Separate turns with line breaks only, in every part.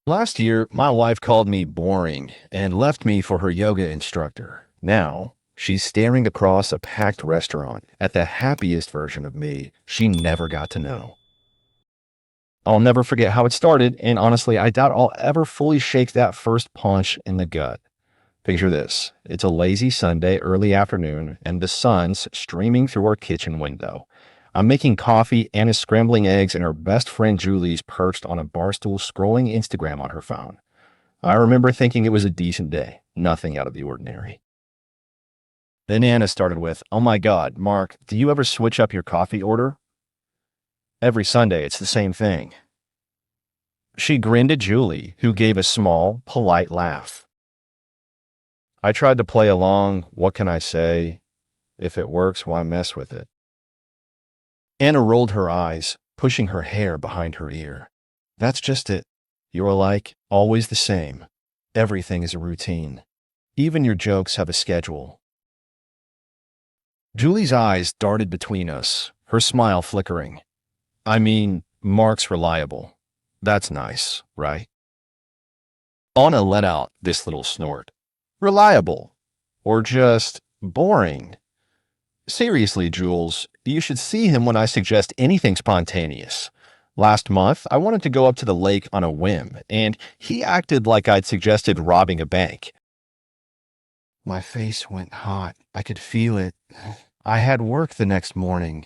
Last year, my wife called me boring and left me for her yoga instructor. Now, she's staring across a packed restaurant at the happiest version of me she never got to know. I'll never forget how it started, and honestly, I doubt I'll ever fully shake that first punch in the gut. Picture this. It's a lazy Sunday, early afternoon, and the sun's streaming through our kitchen window. I'm making coffee, Anna's scrambling eggs, and her best friend Julie's perched on a bar stool scrolling Instagram on her phone. I remember thinking it was a decent day, nothing out of the ordinary. Then Anna started with, "Oh my God, Mark, do you ever switch up your coffee order?" "Every Sunday, it's the same thing." She grinned at Julie, who gave a small, polite laugh. I tried to play along. What can I say? If it works, why mess with it? Anna rolled her eyes, pushing her hair behind her ear. "That's just it. You're like, always the same. Everything is a routine. Even your jokes have a schedule." Julie's eyes darted between us, her smile flickering. "I mean, Mark's reliable. That's nice, right?" Anna let out this little snort. Reliable? Or just boring? Seriously, Jules, you should see him when I suggest anything spontaneous. Last month, I wanted to go up to the lake on a whim, and he acted like I'd suggested robbing a bank. My face went hot. I could feel it. I had work the next morning.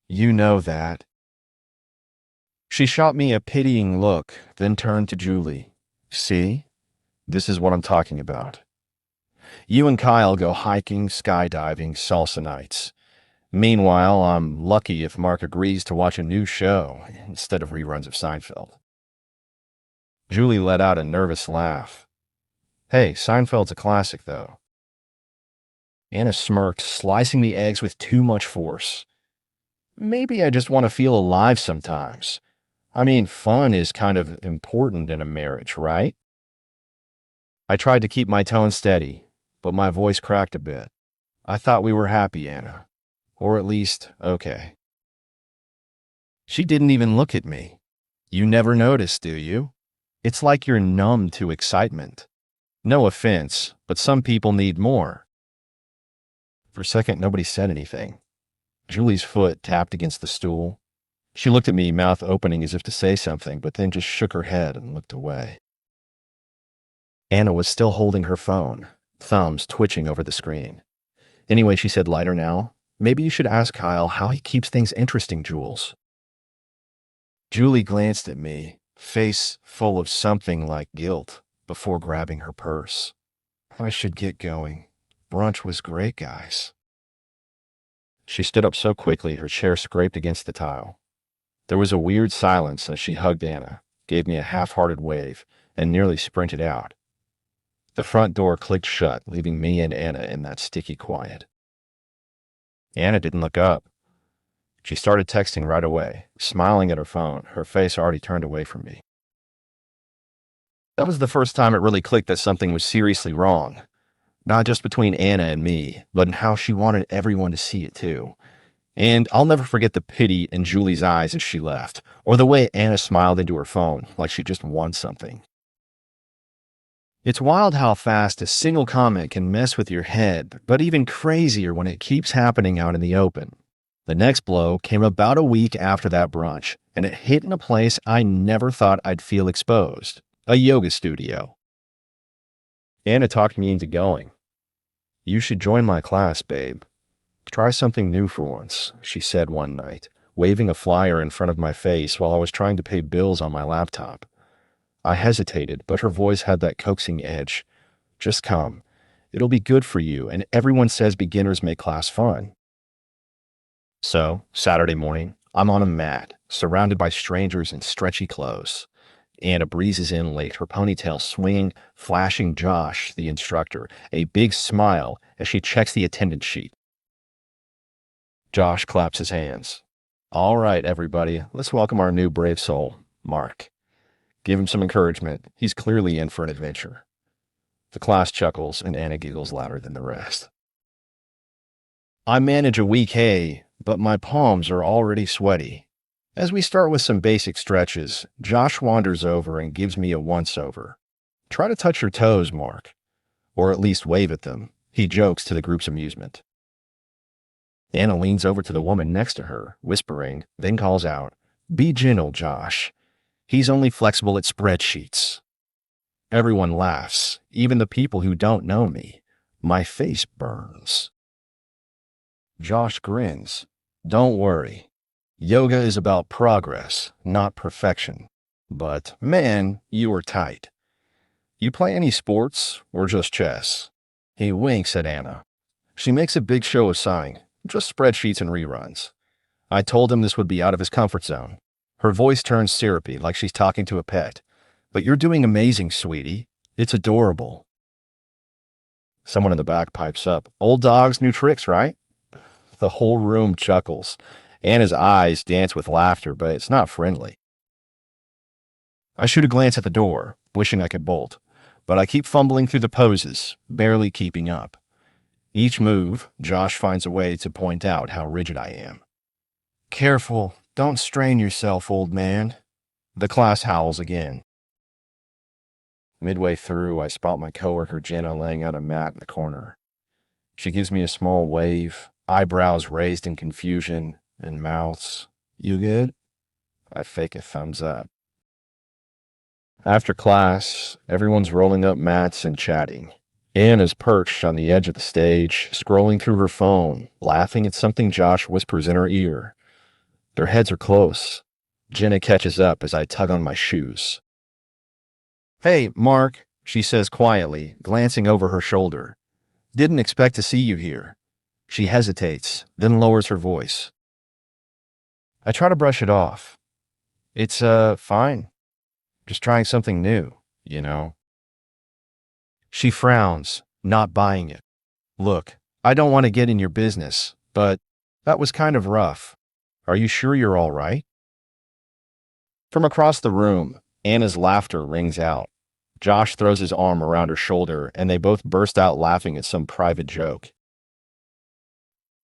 You know that. She shot me a pitying look, then turned to Julie. "See? This is what I'm talking about. You and Kyle go hiking, skydiving, salsa nights. Meanwhile, I'm lucky if Mark agrees to watch a new show instead of reruns of Seinfeld." Julie let out a nervous laugh. "Hey, Seinfeld's a classic, though." Anna smirked, slicing the eggs with too much force. "Maybe I just want to feel alive sometimes. I mean, fun is kind of important in a marriage, right?" I tried to keep my tone steady, but my voice cracked a bit. "I thought we were happy, Anna. Or at least, okay." She didn't even look at me. "You never notice, do you? It's like you're numb to excitement. No offense, but some people need more." For a second, nobody said anything. Julie's foot tapped against the stool. She looked at me, mouth opening as if to say something, but then just shook her head and looked away. Anna was still holding her phone, thumbs twitching over the screen. "Anyway," she said lighter now, "maybe you should ask Kyle how he keeps things interesting, Jules." Julie glanced at me, face full of something like guilt, before grabbing her purse. "I should get going. Brunch was great, guys." She stood up so quickly her chair scraped against the tile. There was a weird silence as she hugged Anna, gave me a half-hearted wave, and nearly sprinted out. The front door clicked shut, leaving me and Anna in that sticky quiet. Anna didn't look up. She started texting right away, smiling at her phone, her face already turned away from me. That was the first time it really clicked that something was seriously wrong. Not just between Anna and me, but in how she wanted everyone to see it too. And I'll never forget the pity in Julie's eyes as she left, or the way Anna smiled into her phone like she just won something. It's wild how fast a single comment can mess with your head, but even crazier when it keeps happening out in the open. The next blow came about a week after that brunch, and it hit in a place I never thought I'd feel exposed: a yoga studio. Anna talked me into going. "You should join my class, babe. Try something new for once," she said one night, waving a flyer in front of my face while I was trying to pay bills on my laptop. I hesitated, but her voice had that coaxing edge. "Just come. It'll be good for you, and everyone says beginners make class fun." So, Saturday morning, I'm on a mat, surrounded by strangers in stretchy clothes. Anna breezes in late, her ponytail swinging, flashing Josh, the instructor, a big smile as she checks the attendance sheet. Josh claps his hands. "All right, everybody, let's welcome our new brave soul, Mark. Give him some encouragement. He's clearly in for an adventure." The class chuckles, and Anna giggles louder than the rest. I manage a weak hay, but my palms are already sweaty. As we start with some basic stretches, Josh wanders over and gives me a once-over. Try to touch your toes, Mark. Or at least wave at them, he jokes to the group's amusement. Anna leans over to the woman next to her, whispering, then calls out, "Be gentle, Josh. He's only flexible at spreadsheets." Everyone laughs, even the people who don't know me. My face burns. Josh grins. "Don't worry. Yoga is about progress, not perfection. But, man, you are tight. You play any sports or just chess?" He winks at Anna. She makes a big show of sighing, just spreadsheets and reruns. I told him this would be out of his comfort zone. Her voice turns syrupy, like she's talking to a pet. "But you're doing amazing, sweetie. It's adorable." Someone in the back pipes up, "Old dogs, new tricks, right?" The whole room chuckles. Anna's eyes dance with laughter, but it's not friendly. I shoot a glance at the door, wishing I could bolt, but I keep fumbling through the poses, barely keeping up. Each move, Josh finds a way to point out how rigid I am. "Careful, don't strain yourself, old man." The class howls again. Midway through, I spot my coworker Jenna laying out a mat in the corner. She gives me a small wave, eyebrows raised in confusion, and mouths, "You good?" I fake a thumbs up. After class, everyone's rolling up mats and chatting. Anna's perched on the edge of the stage, scrolling through her phone, laughing at something Josh whispers in her ear. Their heads are close. Jenna catches up as I tug on my shoes. "Hey, Mark," she says quietly, glancing over her shoulder. "Didn't expect to see you here." She hesitates, then lowers her voice. I try to brush it off. "It's, fine. Just trying something new, you know." She frowns, not buying it. "Look, I don't want to get in your business, but that was kind of rough. Are you sure you're all right?" From across the room, Anna's laughter rings out. Josh throws his arm around her shoulder, and they both burst out laughing at some private joke.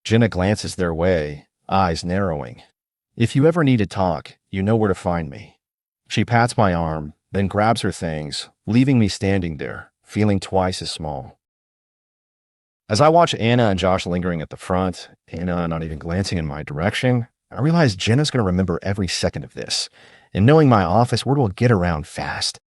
Jenna glances their way, eyes narrowing. "If you ever need to talk, you know where to find me." She pats my arm, then grabs her things, leaving me standing there, feeling twice as small. As I watch Anna and Josh lingering at the front, Anna not even glancing in my direction, I realize Jenna's going to remember every second of this. And knowing my office, word will get around fast.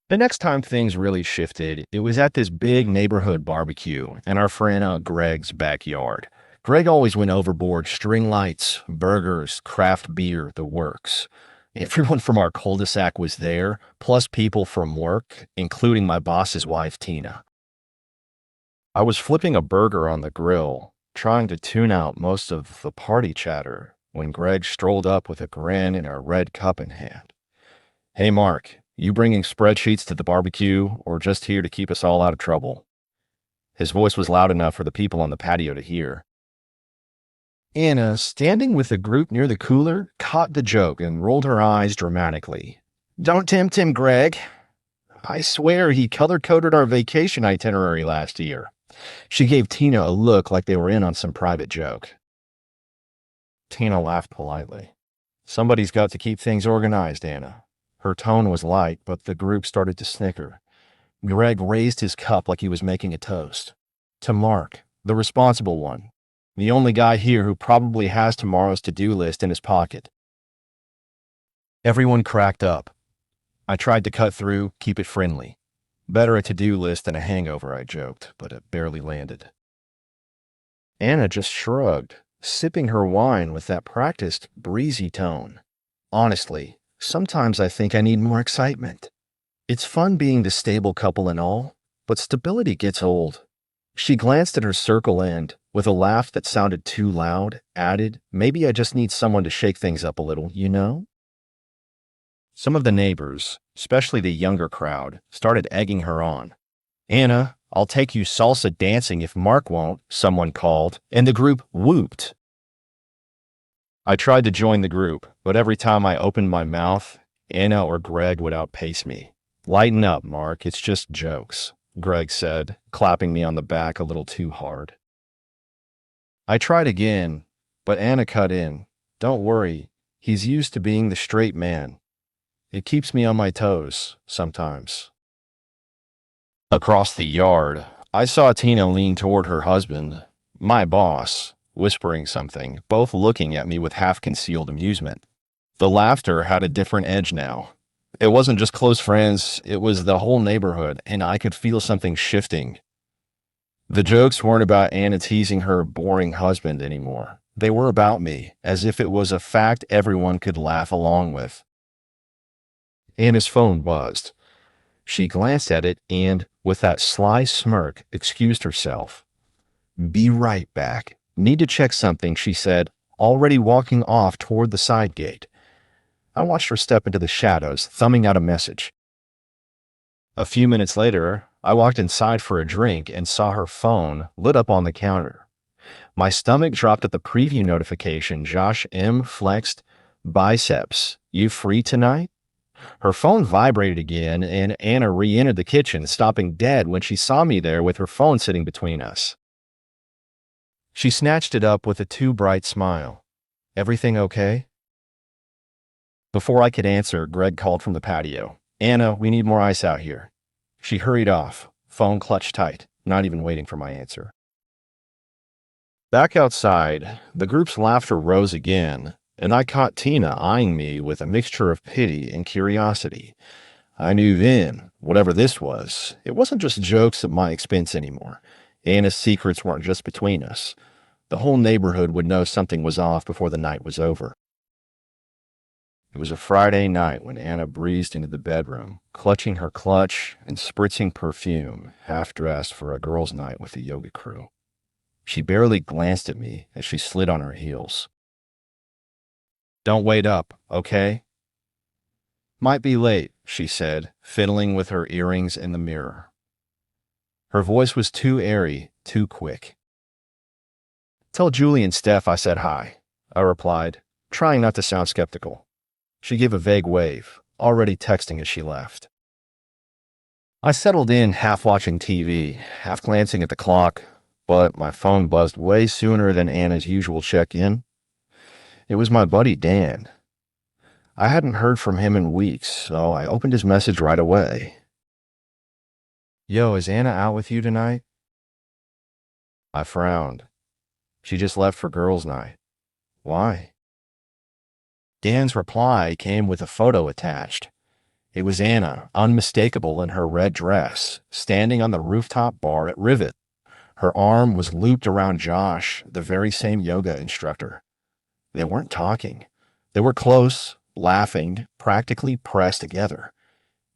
The next time things really shifted, it was at this big neighborhood barbecue in our friend Greg's backyard. Greg always went overboard, string lights, burgers, craft beer, the works. Everyone from our cul-de-sac was there, plus people from work, including my boss's wife, Tina. I was flipping a burger on the grill, trying to tune out most of the party chatter, when Greg strolled up with a grin and a red cup in hand. "Hey, Mark, you bringing spreadsheets to the barbecue, or just here to keep us all out of trouble?" His voice was loud enough for the people on the patio to hear. Anna, standing with the group near the cooler, caught the joke and rolled her eyes dramatically. "Don't tempt him, Greg. I swear he color-coded our vacation itinerary last year." She gave Tina a look like they were in on some private joke. Tina laughed politely. "Somebody's got to keep things organized, Anna." Her tone was light, but the group started to snicker. Greg raised his cup like he was making a toast. "To Mark, the responsible one. The only guy here who probably has tomorrow's to-do list in his pocket." Everyone cracked up. I tried to cut through, keep it friendly. Better a to-do list than a hangover, I joked, but it barely landed. Anna just shrugged, sipping her wine with that practiced, breezy tone. "Honestly, sometimes I think I need more excitement. It's fun being the stable couple and all, but stability gets old." She glanced at her circle and, with a laugh that sounded too loud, added, "Maybe I just need someone to shake things up a little, you know?" Some of the neighbors, especially the younger crowd, started egging her on. "Anna, I'll take you salsa dancing if Mark won't," someone called, and the group whooped. I tried to join the group, but every time I opened my mouth, Anna or Greg would outpace me. "Lighten up, Mark, it's just jokes," Greg said, clapping me on the back a little too hard. I tried again, but Anna cut in. "Don't worry, He's used to being the straight man. It keeps me on my toes, sometimes. Across the yard, I saw Tina lean toward her husband, my boss, whispering something, both looking at me with half-concealed amusement. The laughter had a different edge now. It wasn't just close friends, it was the whole neighborhood, and I could feel something shifting. The jokes weren't about Anna teasing her boring husband anymore. They were about me, as if it was a fact everyone could laugh along with. Anna's phone buzzed. She glanced at it and, with that sly smirk, excused herself. "Be right back. Need to check something," she said, already walking off toward the side gate. I watched her step into the shadows, thumbing out a message. A few minutes later, I walked inside for a drink and saw her phone lit up on the counter. My stomach dropped at the preview notification. Josh M. flexed biceps. "You free tonight?" Her phone vibrated again, and Anna re-entered the kitchen, stopping dead when she saw me there with her phone sitting between us. She snatched it up with a too bright smile. "Everything okay?" Before I could answer, Greg called from the patio. "Anna, we need more ice out here." She hurried off, phone clutched tight, not even waiting for my answer. Back outside, the group's laughter rose again, and I caught Tina eyeing me with a mixture of pity and curiosity. I knew then, whatever this was, it wasn't just jokes at my expense anymore. Anna's secrets weren't just between us. The whole neighborhood would know something was off before the night was over. It was a Friday night when Anna breezed into the bedroom, clutching her clutch and spritzing perfume, half-dressed for a girls' night with the yoga crew. She barely glanced at me as she slid on her heels. "Don't wait up, okay?" "Might be late," she said, fiddling with her earrings in the mirror. Her voice was too airy, too quick. "Tell Julie and Steph I said hi," I replied, trying not to sound skeptical. She gave a vague wave, already texting as she left. I settled in, half watching TV, half glancing at the clock, but my phone buzzed way sooner than Anna's usual check-in. It was my buddy Dan. I hadn't heard from him in weeks, so I opened his message right away. "Yo, is Anna out with you tonight?" I frowned. "She just left for girls' night." "Why?" Dan's reply came with a photo attached. It was Anna, unmistakable in her red dress, standing on the rooftop bar at Rivet. Her arm was looped around Josh, the very same yoga instructor. They weren't talking. They were close, laughing, practically pressed together.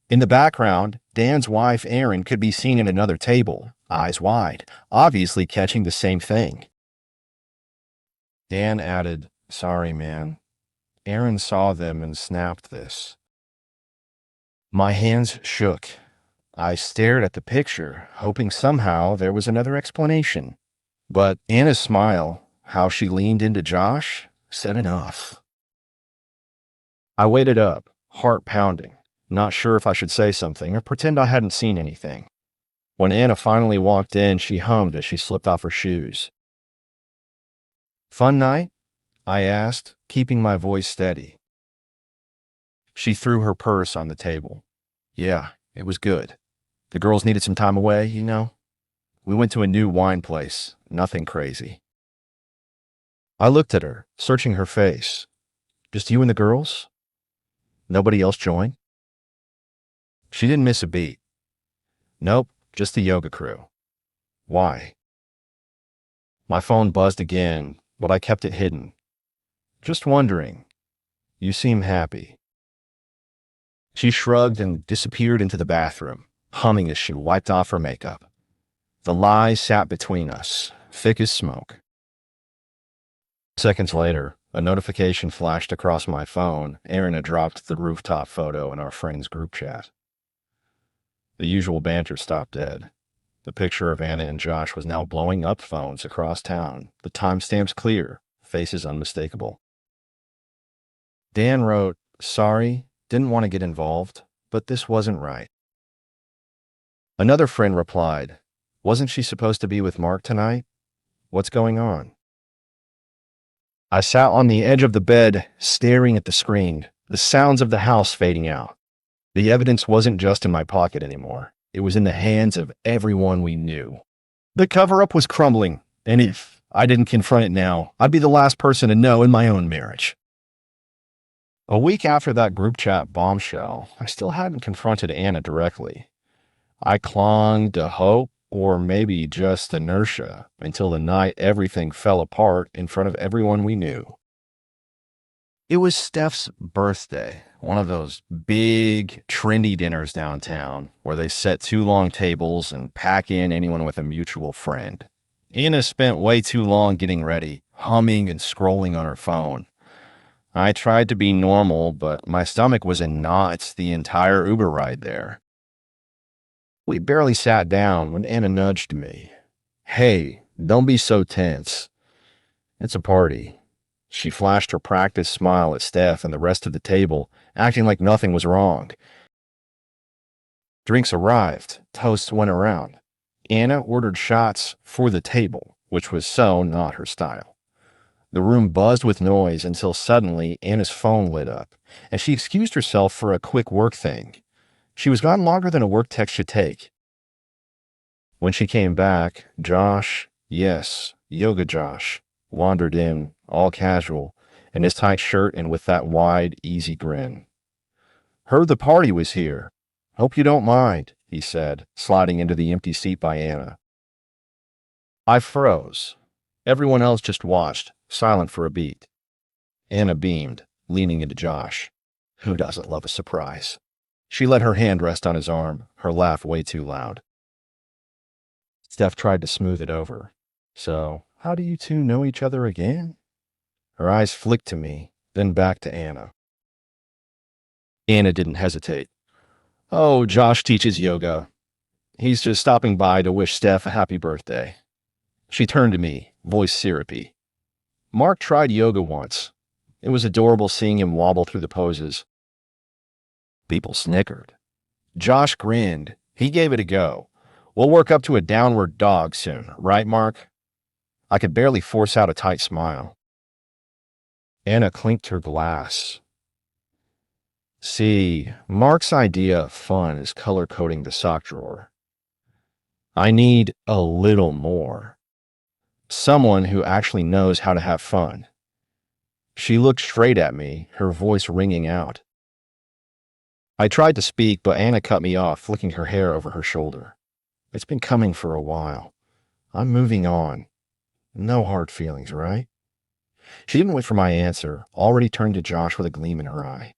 In the background, Dan's wife, Erin, could be seen at another table, eyes wide, obviously catching the same thing. Dan added, "Sorry, man." Erin saw them and snapped this. My hands shook. I stared at the picture, hoping somehow there was another explanation. But Anna's smile, how she leaned into Josh, said enough. I waited up, heart pounding, not sure if I should say something or pretend I hadn't seen anything. When Anna finally walked in, she hummed as she slipped off her shoes. "Fun night?" I asked, keeping my voice steady. She threw her purse on the table. "Yeah, it was good. The girls needed some time away, you know. We went to a new wine place, nothing crazy." I looked at her, searching her face. "Just you and the girls? Nobody else joined?" She didn't miss a beat. "Nope, just the yoga crew." "Why?" My phone buzzed again, but I kept it hidden. "Just wondering. You seem happy." She shrugged and disappeared into the bathroom, humming as she wiped off her makeup. The lies sat between us, thick as smoke. Seconds later, a notification flashed across my phone. Erin had dropped the rooftop photo in our friends' group chat. The usual banter stopped dead. The picture of Anna and Josh was now blowing up phones across town, the timestamps clear, faces unmistakable. Dan wrote, "Sorry, didn't want to get involved, but this wasn't right." Another friend replied, "Wasn't she supposed to be with Mark tonight? What's going on?" I sat on the edge of the bed, staring at the screen, the sounds of the house fading out. The evidence wasn't just in my pocket anymore. It was in the hands of everyone we knew. The cover-up was crumbling, and if I didn't confront it now, I'd be the last person to know in my own marriage. A week after that group chat bombshell, I still hadn't confronted Anna directly. I clung to hope, or maybe just inertia, until the night everything fell apart in front of everyone we knew. It was Steph's birthday, one of those big, trendy dinners downtown where they set two long tables and pack in anyone with a mutual friend. Anna spent way too long getting ready, humming and scrolling on her phone. I tried to be normal, but my stomach was in knots the entire Uber ride there. We barely sat down when Anna nudged me. "Hey, don't be so tense. It's a party." She flashed her practiced smile at Steph and the rest of the table, acting like nothing was wrong. Drinks arrived. Toasts went around. Anna ordered shots for the table, which was so not her style. The room buzzed with noise until suddenly Anna's phone lit up, and she excused herself for a quick work thing. She was gone longer than a work text should take. When she came back, Josh, yes, Yoga Josh, wandered in, all casual, in his tight shirt and with that wide, easy grin. "Heard the party was here. Hope you don't mind," he said, sliding into the empty seat by Anna. I froze. Everyone else just watched, silent for a beat. Anna beamed, leaning into Josh. Who doesn't love a surprise? She let her hand rest on his arm, her laugh way too loud. Steph tried to smooth it over. "So, how do you two know each other again?" Her eyes flicked to me, then back to Anna. Anna didn't hesitate. "Oh, Josh teaches yoga. He's just stopping by to wish Steph a happy birthday." She turned to me, voice syrupy. "Mark tried yoga once. It was adorable seeing him wobble through the poses." People snickered. Josh grinned. He gave it a go. "We'll work up to a downward dog soon, right, Mark?" I could barely force out a tight smile. Anna clinked her glass. "See, Mark's idea of fun is color-coding the sock drawer. I need a little more. Someone who actually knows how to have fun." She looked straight at me, her voice ringing out. I tried to speak, but Anna cut me off, flicking her hair over her shoulder. "It's been coming for a while. I'm moving on. No hard feelings, right?" She didn't wait for my answer, already turned to Josh with a gleam in her eye.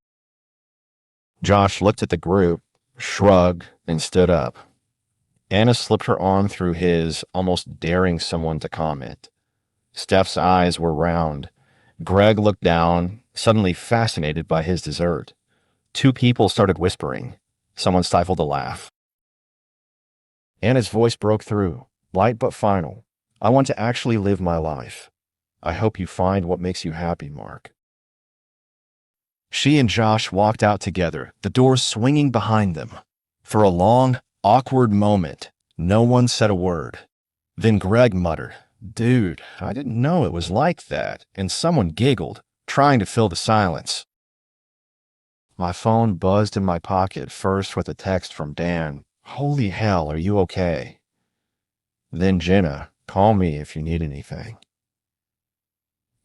Josh looked at the group, shrugged, and stood up. Anna slipped her arm through his, almost daring someone to comment. Steph's eyes were round. Greg looked down, suddenly fascinated by his dessert. Two people started whispering. Someone stifled a laugh. Anna's voice broke through, light but final. "I want to actually live my life. I hope you find what makes you happy, Mark." She and Josh walked out together, the doors swinging behind them. For a long, awkward moment, no one said a word. Then Greg muttered, "Dude, I didn't know it was like that," and someone giggled, trying to fill the silence. My phone buzzed in my pocket, first with a text from Dan. "Holy hell, are you okay?" Then Jenna, "Call me if you need anything."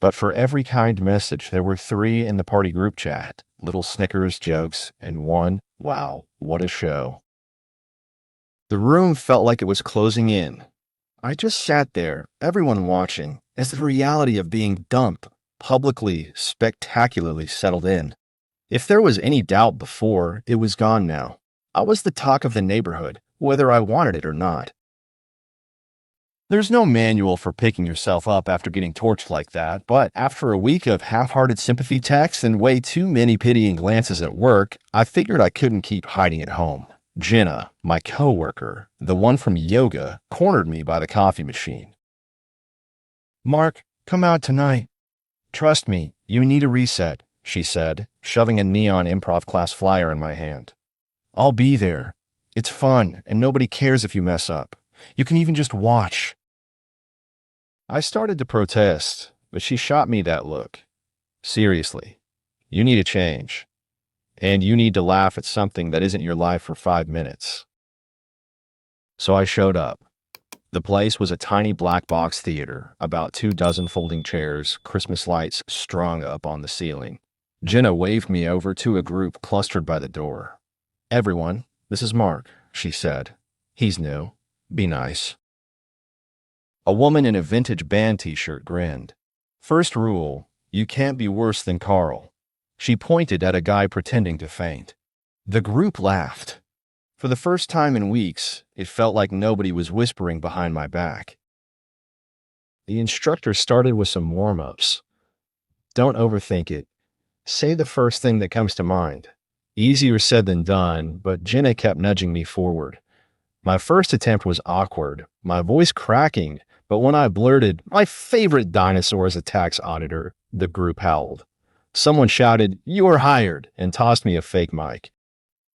But for every kind message, there were 3 in the party group chat, little snickers, jokes, and one, wow, what a show. The room felt like it was closing in. I just sat there, everyone watching, as the reality of being dumped, publicly, spectacularly settled in. If there was any doubt before, it was gone now. I was the talk of the neighborhood, whether I wanted it or not. There's no manual for picking yourself up after getting torched like that, but after a week of half-hearted sympathy texts and way too many pitying glances at work, I figured I couldn't keep hiding at home. Jenna, my coworker, the one from yoga, cornered me by the coffee machine. "Mark, come out tonight. Trust me, you need a reset," she said, shoving a neon improv class flyer in my hand. "I'll be there. It's fun, and nobody cares if you mess up. You can even just watch." I started to protest. but she shot me that look. Seriously, you need to change. And you need to laugh at something that isn't your life for 5 minutes. So I showed up. The place was a tiny black box theater, about 24 folding chairs, Christmas lights strung up on the ceiling. Jenna waved me over to a group clustered by the door. "Everyone, this is Mark," she said. "He's new. Be nice." A woman in a vintage band t-shirt grinned. "First rule, you can't be worse than Carl." She pointed at a guy pretending to faint. The group laughed. For the first time in weeks, it felt like nobody was whispering behind my back. The instructor started with some warm-ups. Don't overthink it. Say the first thing that comes to mind. Easier said than done, but Jenna kept nudging me forward. My first attempt was awkward, my voice cracking, but when I blurted, "My favorite dinosaur is a tax auditor," the group howled. Someone shouted, "You are hired," and tossed me a fake mic.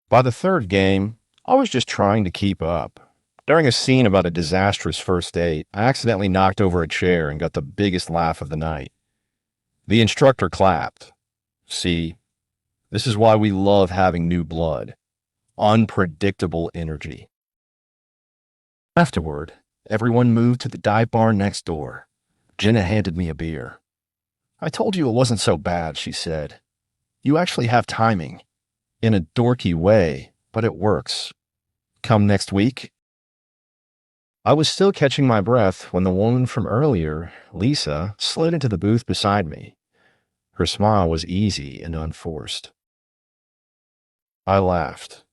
By the third game, I was just trying to keep up. During a scene about a disastrous first date, I accidentally knocked over a chair and got the biggest laugh of the night. The instructor clapped. See, this is why we love having new blood. Unpredictable energy. Afterward, everyone moved to the dive bar next door. Jenna handed me a beer. "I told you it wasn't so bad," she said. "You actually have timing. In a dorky way, but it works. Come next week?" I was still catching my breath when the woman from earlier, Lisa, slid into the booth beside me. Her smile was easy and unforced. I laughed.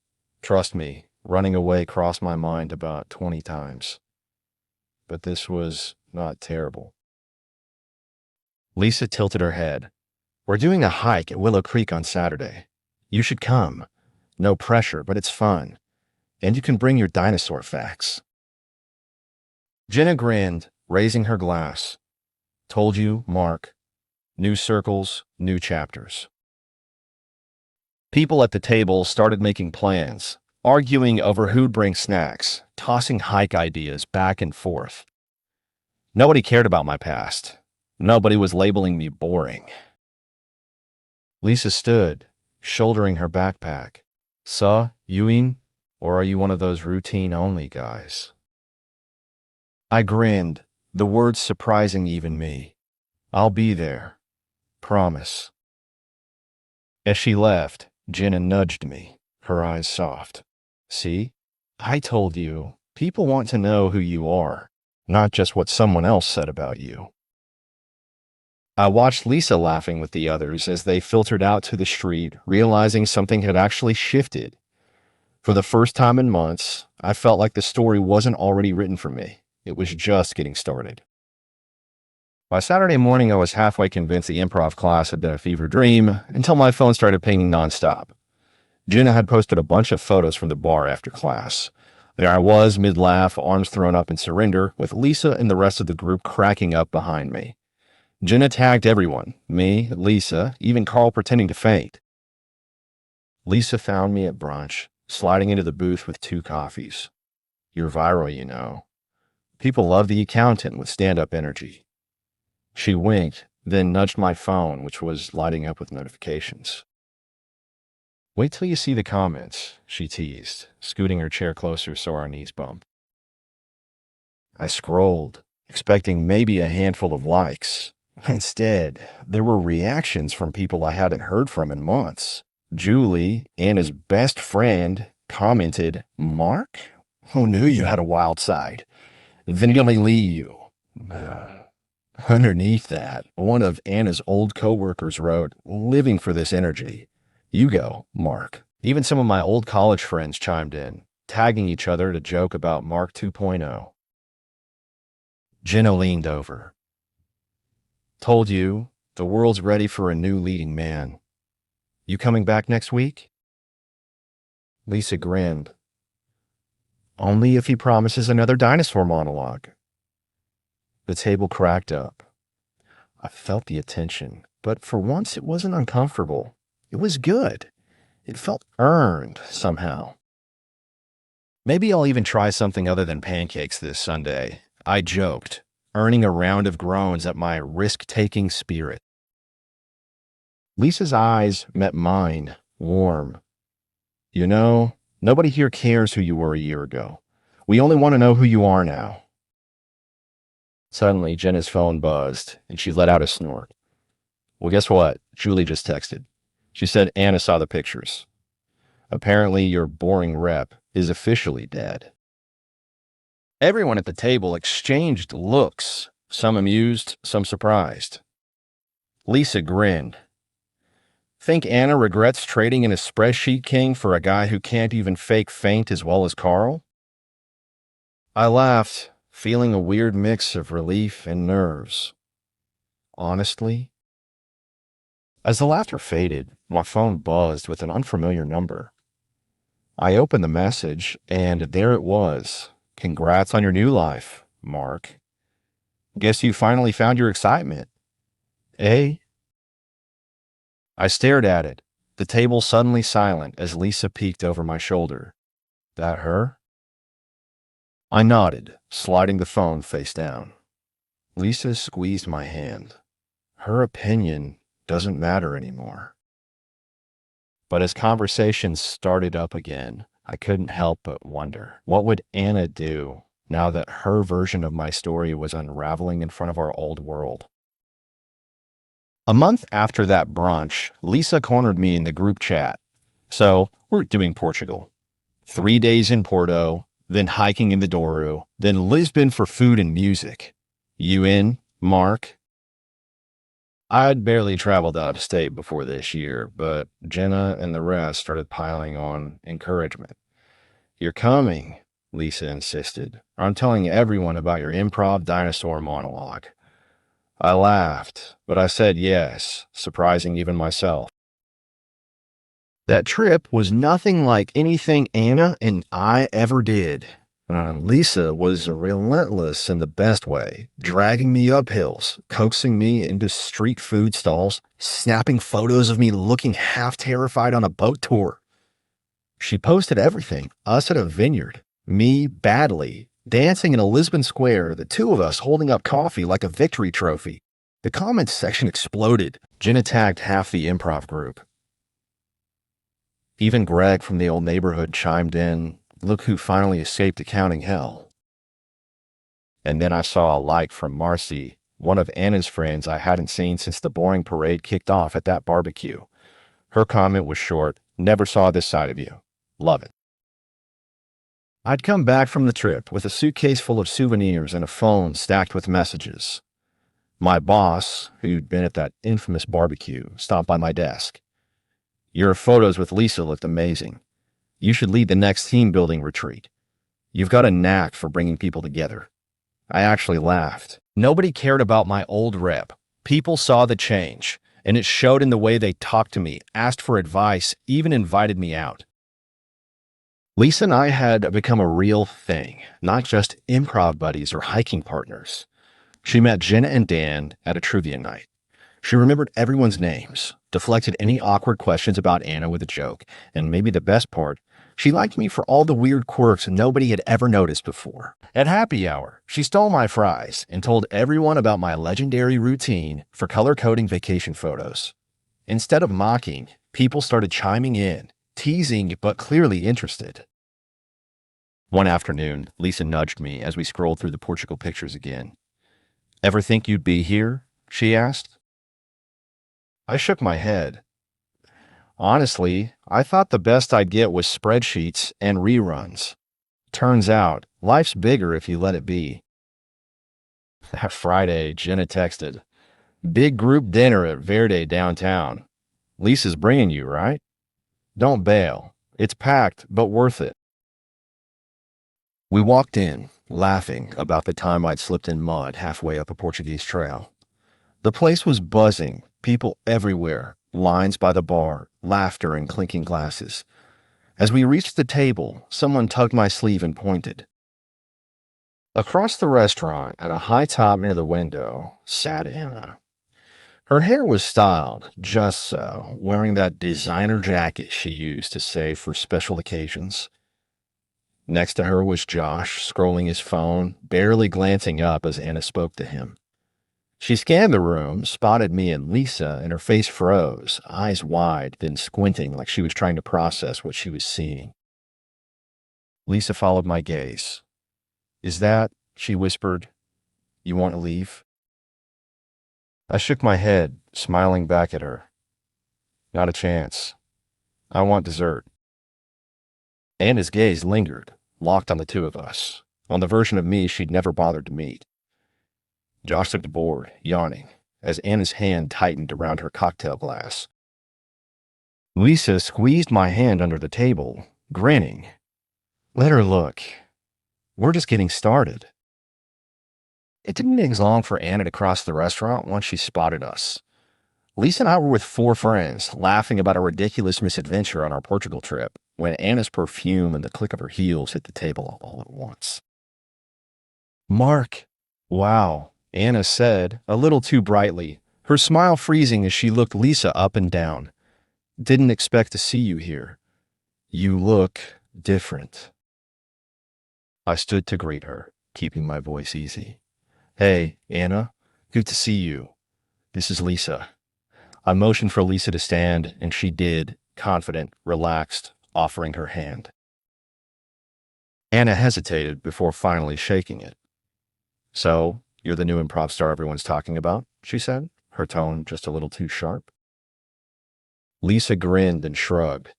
Trust me, running away crossed my mind about 20 times. But this was not terrible. Lisa tilted her head. "We're doing a hike at Willow Creek on Saturday. You should come. No pressure, but it's fun. And you can bring your dinosaur facts." Jenna grinned, raising her glass. "Told you, Mark. New circles, new chapters." People at the table started making plans, arguing over who'd bring snacks, tossing hike ideas back and forth. Nobody cared about my past. Nobody was labeling me boring. Lisa stood, shouldering her backpack. "So, Ewing, or are you one of those routine-only guys?" I grinned, the words surprising even me. "I'll be there. Promise." As she left, Jenna nudged me, her eyes soft. "See? I told you, people want to know who you are, not just what someone else said about you." I watched Lisa laughing with the others as they filtered out to the street, realizing something had actually shifted. For the first time in months, I felt like the story wasn't already written for me. It was just getting started. By Saturday morning, I was halfway convinced the improv class had been a fever dream until my phone started pinging nonstop. Jenna had posted a bunch of photos from the bar after class. There I was, mid-laugh, arms thrown up in surrender, with Lisa and the rest of the group cracking up behind me. Jenna tagged everyone, me, Lisa, even Carl pretending to faint. Lisa found me at brunch, sliding into the booth with 2 coffees. "You're viral, you know. People love the accountant with stand-up energy." She winked, then nudged my phone, which was lighting up with notifications. "Wait till you see the comments," she teased, scooting her chair closer so our knees bumped. I scrolled, expecting maybe a handful of likes. Instead, there were reactions from people I hadn't heard from in months. Julie, Anna's best friend, commented, "Mark? Who knew you had a wild side? Vanilla you." Underneath that, one of Anna's old coworkers wrote, "Living for this energy. You go, Mark." Even some of my old college friends chimed in, tagging each other to joke about Mark 2.0. Jenna leaned over. "Told you, the world's ready for a new leading man. You coming back next week?" Lisa grinned. "Only if he promises another dinosaur monologue." The table cracked up. I felt the attention, but for once it wasn't uncomfortable. It was good. It felt earned somehow. "Maybe I'll even try something other than pancakes this Sunday," I joked, earning a round of groans at my risk-taking spirit. Lisa's eyes met mine, warm. You know, nobody here cares who you were a year ago. We only want to know who you are now. Suddenly, Jenna's phone buzzed, and she let out a snort. Well, guess what? Julie just texted. She said Anna saw the pictures. Apparently, your boring rep is officially dead. Everyone at the table exchanged looks, some amused, some surprised. Lisa grinned. Think Anna regrets trading in a spreadsheet king for a guy who can't even fake faint as well as Carl? I laughed, feeling a weird mix of relief and nerves. Honestly? As the laughter faded, my phone buzzed with an unfamiliar number. I opened the message, and there it was. Congrats on your new life, Mark. Guess you finally found your excitement. Eh? I stared at it, the table suddenly silent as Lisa peeked over my shoulder. That her? I nodded, sliding the phone face down. Lisa squeezed my hand. Her opinion doesn't matter anymore. But as conversations started up again, I couldn't help but wonder, what would Anna do now that her version of my story was unraveling in front of our old world? A month after that brunch, Lisa cornered me in the group chat. So, we're doing Portugal. 3 days in Porto, then hiking in the Douro, then Lisbon for food and music. You in, Mark? I'd barely traveled out of state before this year, but Jenna and the rest started piling on encouragement. You're coming, Lisa insisted. I'm telling everyone about your improv dinosaur monologue. I laughed, but I said yes, surprising even myself. That trip was nothing like anything Anna and I ever did. Lisa was relentless in the best way, dragging me up hills, coaxing me into street food stalls, snapping photos of me looking half terrified on a boat tour. She posted everything, us at a vineyard, me badly, dancing in a Lisbon square, the two of us holding up coffee like a victory trophy. The comments section exploded. Jenna tagged half the improv group. Even Greg from the old neighborhood chimed in, look who finally escaped accounting hell. And then I saw a like from Marcy, one of Anna's friends I hadn't seen since the boring parade kicked off at that barbecue. Her comment was short, never saw this side of you. Love it. I'd come back from the trip with a suitcase full of souvenirs and a phone stacked with messages. My boss, who'd been at that infamous barbecue, stopped by my desk. Your photos with Lisa looked amazing. You should lead the next team building retreat. You've got a knack for bringing people together. I actually laughed. Nobody cared about my old rep. People saw the change, and it showed in the way they talked to me, asked for advice, even invited me out. Lisa and I had become a real thing, not just improv buddies or hiking partners. She met Jenna and Dan at a trivia night. She remembered everyone's names, deflected any awkward questions about Anna with a joke, and maybe the best part, she liked me for all the weird quirks nobody had ever noticed before. At happy hour, she stole my fries and told everyone about my legendary routine for color-coding vacation photos. Instead of mocking, people started chiming in, teasing but clearly interested. One afternoon, Lisa nudged me as we scrolled through the Portugal pictures again. Ever think you'd be here? She asked. I shook my head. Honestly, I thought the best I'd get was spreadsheets and reruns. Turns out, life's bigger if you let it be. That Friday, Jenna texted, big group dinner at Verde downtown. Lisa's bringing you, right? Don't bail. It's packed, but worth it. We walked in, laughing about the time I'd slipped in mud halfway up a Portuguese trail. The place was buzzing, people everywhere, lines by the bar, laughter and clinking glasses. As we reached the table, someone tugged my sleeve and pointed. Across the restaurant, at a high top near the window, sat Anna. Her hair was styled just so, wearing that designer jacket she used to save for special occasions. Next to her was Josh, scrolling his phone, barely glancing up as Anna spoke to him. She scanned the room, spotted me and Lisa, and her face froze, eyes wide, then squinting like she was trying to process what she was seeing. Lisa followed my gaze. "Is that," she whispered, "you want to leave?" I shook my head, smiling back at her. "Not a chance. I want dessert." Anna's gaze lingered, locked on the two of us, on the version of me she'd never bothered to meet. Josh looked bored, yawning, as Anna's hand tightened around her cocktail glass. Lisa squeezed my hand under the table, grinning. "Let her look. We're just getting started." It didn't take long for Anna to cross the restaurant once she spotted us. Lisa and I were with 4 friends, laughing about a ridiculous misadventure on our Portugal trip, when Anna's perfume and the click of her heels hit the table all at once. "Mark." "Wow," Anna said, a little too brightly, her smile freezing as she looked Lisa up and down. "Didn't expect to see you here. You look different." I stood to greet her, keeping my voice easy. "Hey, Anna, good to see you. This is Lisa." I motioned for Lisa to stand, and she did, confident, relaxed, offering her hand. Anna hesitated before finally shaking it. "So, you're the new improv star everyone's talking about?" she said, her tone just a little too sharp. Lisa grinned and shrugged.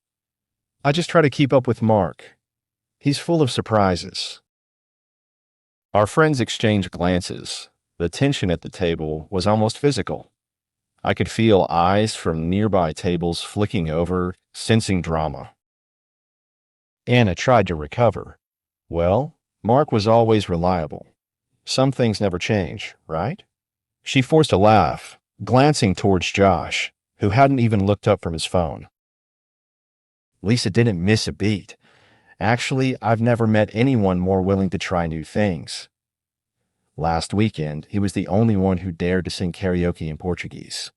"I just try to keep up with Mark. He's full of surprises." Our friends exchanged glances. The tension at the table was almost physical. I could feel eyes from nearby tables flicking over, sensing drama. Anna tried to recover. "Well, Mark was always reliable. Some things never change, right?" She forced a laugh, glancing towards Josh, who hadn't even looked up from his phone. Lisa didn't miss a beat. "Actually, I've never met anyone more willing to try new things. Last weekend, he was the only one who dared to sing karaoke in Portuguese."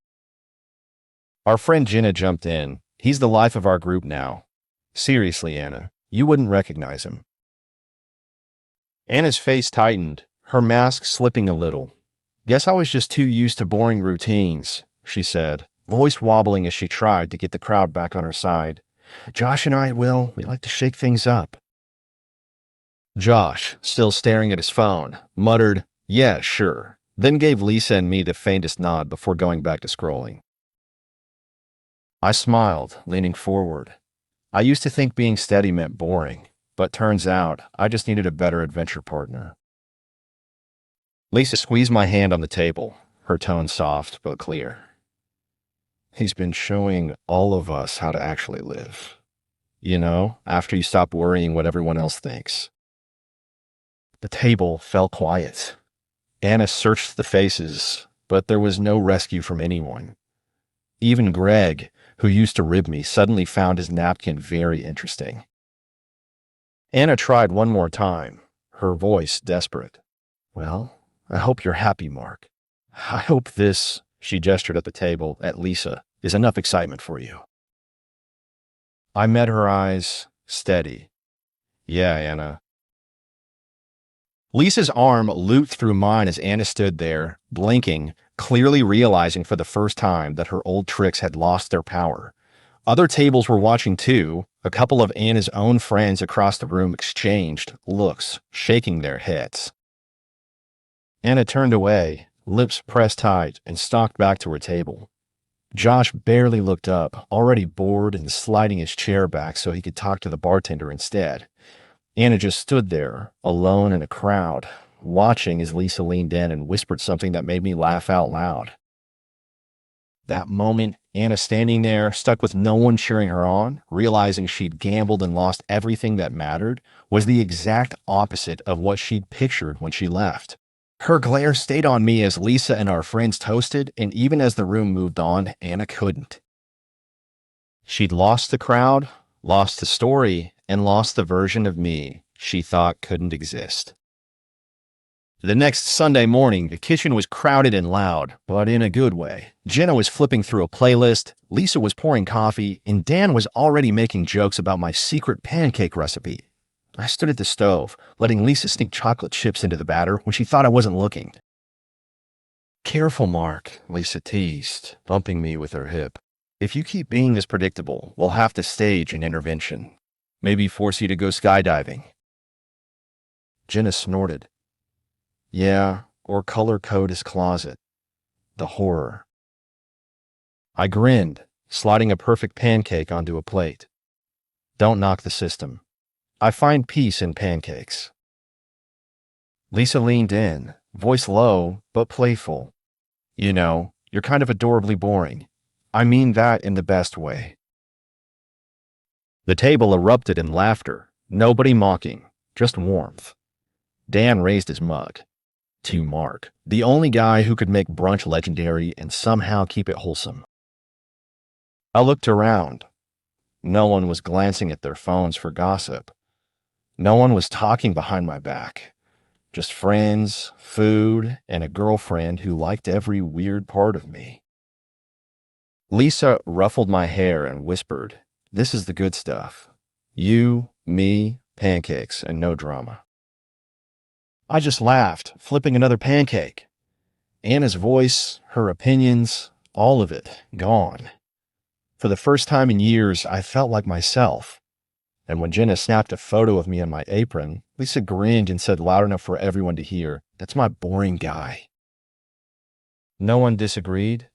Our friend Jenna jumped in. "He's the life of our group now. Seriously, Anna, you wouldn't recognize him." Anna's face tightened, her mask slipping a little. "Guess I was just too used to boring routines," she said, voice wobbling as she tried to get the crowd back on her side. "Josh and I, we like to shake things up." Josh, still staring at his phone, muttered, "Yeah, sure," then gave Lisa and me the faintest nod before going back to scrolling. I smiled, leaning forward. I used to think being steady meant boring, but turns out I just needed a better adventure partner. Lisa squeezed my hand on the table, her tone soft but clear. "He's been showing all of us how to actually live. You know, after you stop worrying what everyone else thinks." The table fell quiet. Anna searched the faces, but there was no rescue from anyone. Even Greg, who used to rib me, suddenly found his napkin very interesting. Anna tried one more time, her voice desperate. "Well, I hope you're happy, Mark. I hope this," she gestured at the table, at Lisa, "is enough excitement for you." I met her eyes, steady. "Yeah, Anna." Lisa's arm looped through mine as Anna stood there, blinking, clearly realizing for the first time that her old tricks had lost their power. Other tables were watching too. A couple of Anna's own friends across the room exchanged looks, shaking their heads. Anna turned away, lips pressed tight, and stalked back to her table. Josh barely looked up, already bored and sliding his chair back so he could talk to the bartender instead. Anna just stood there, alone in a crowd, watching as Lisa leaned in and whispered something that made me laugh out loud. That moment, Anna standing there, stuck with no one cheering her on, realizing she'd gambled and lost everything that mattered, was the exact opposite of what she'd pictured when she left. Her glare stayed on me as Lisa and our friends toasted, and even as the room moved on, Anna couldn't. She'd lost the crowd, lost the story, and lost the version of me she thought couldn't exist. The next Sunday morning, the kitchen was crowded and loud, but in a good way. Jenna was flipping through a playlist, Lisa was pouring coffee, and Dan was already making jokes about my secret pancake recipe. I stood at the stove, letting Lisa sneak chocolate chips into the batter when she thought I wasn't looking. Careful, Mark, Lisa teased, bumping me with her hip. If you keep being this predictable, we'll have to stage an intervention. Maybe force you to go skydiving. Jenna snorted. Yeah, or color code his closet. The horror. I grinned, sliding a perfect pancake onto a plate. Don't knock the system. I find peace in pancakes. Lisa leaned in, voice low but playful. You know, you're kind of adorably boring. I mean that in the best way. The table erupted in laughter, nobody mocking, just warmth. Dan raised his mug. To Mark, the only guy who could make brunch legendary and somehow keep it wholesome. I looked around. No one was glancing at their phones for gossip. No one was talking behind my back. Just friends, food, and a girlfriend who liked every weird part of me. Lisa ruffled my hair and whispered, "This is the good stuff. You, me, pancakes, and no drama." I just laughed, flipping another pancake. Anna's voice, her opinions, all of it, gone. For the first time in years, I felt like myself. And when Jenna snapped a photo of me on my apron, Lisa grinned and said loud enough for everyone to hear, "That's my boring guy." No one disagreed,